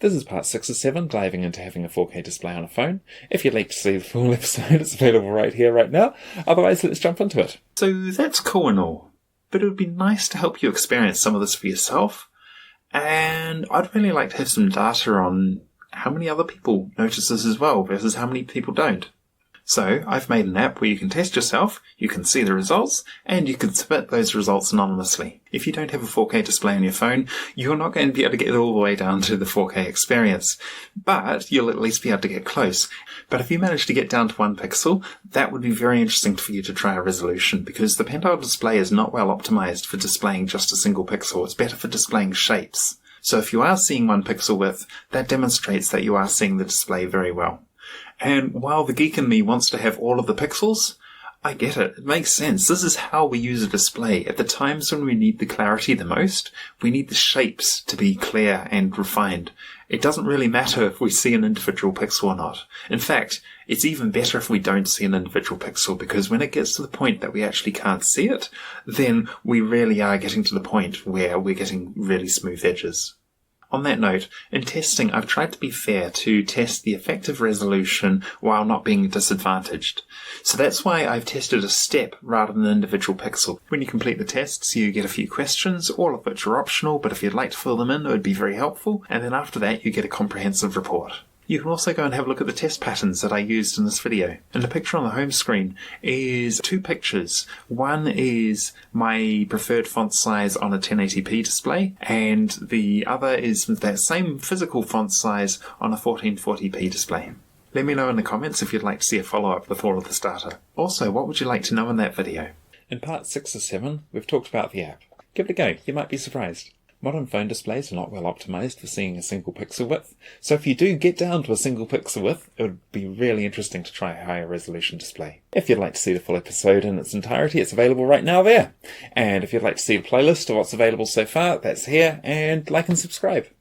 This is part 6 of 7, diving into having a 4K display on a phone. If you'd like to see the full episode, it's available right here, right now. Otherwise, let's jump into it. So that's cool and all, but it would be nice to help you experience some of this for yourself. And I'd really like to have some data on how many other people notice this as well versus how many people don't. So I've made an app where you can test yourself, you can see the results, and you can submit those results anonymously. If you don't have a 4K display on your phone, you're not going to be able to get all the way down to the 4K experience, but you'll at least be able to get close. But if you manage to get down to 1 pixel, that would be very interesting for you to try a resolution, because the Pentile display is not well optimized for displaying just a single pixel. It's better for displaying shapes. So if you are seeing 1 pixel width, that demonstrates that you are seeing the display very well. And while the geek in me wants to have all of the pixels, I get it. It makes sense. This is how we use a display. At the times when we need the clarity the most, we need the shapes to be clear and refined. It doesn't really matter if we see an individual pixel or not. In fact, it's even better if we don't see an individual pixel, because when it gets to the point that we actually can't see it, then we really are getting to the point where we're getting really smooth edges. On that note, in testing, I've tried to be fair to test the effective resolution while not being disadvantaged. So that's why I've tested a step rather than an individual pixel. When you complete the tests, you get a few questions, all of which are optional, but if you'd like to fill them in, it would be very helpful. And then after that, you get a comprehensive report. You can also go and have a look at the test patterns that I used in this video. And the picture on the home screen is 2 pictures. One is my preferred font size on a 1080p display, and the other is that same physical font size on a 1440p display. Let me know in the comments if you'd like to see a follow-up with all of this data. Also, what would you like to know in that video? In part 6 of 7, we've talked about the app. Give it a go, you might be surprised. Modern phone displays are not well optimized for seeing a single pixel width, so if you do get down to a single pixel width, it would be really interesting to try a higher resolution display. If you'd like to see the full episode in its entirety, it's available right now there. And if you'd like to see a playlist of what's available so far, that's here, and like and subscribe.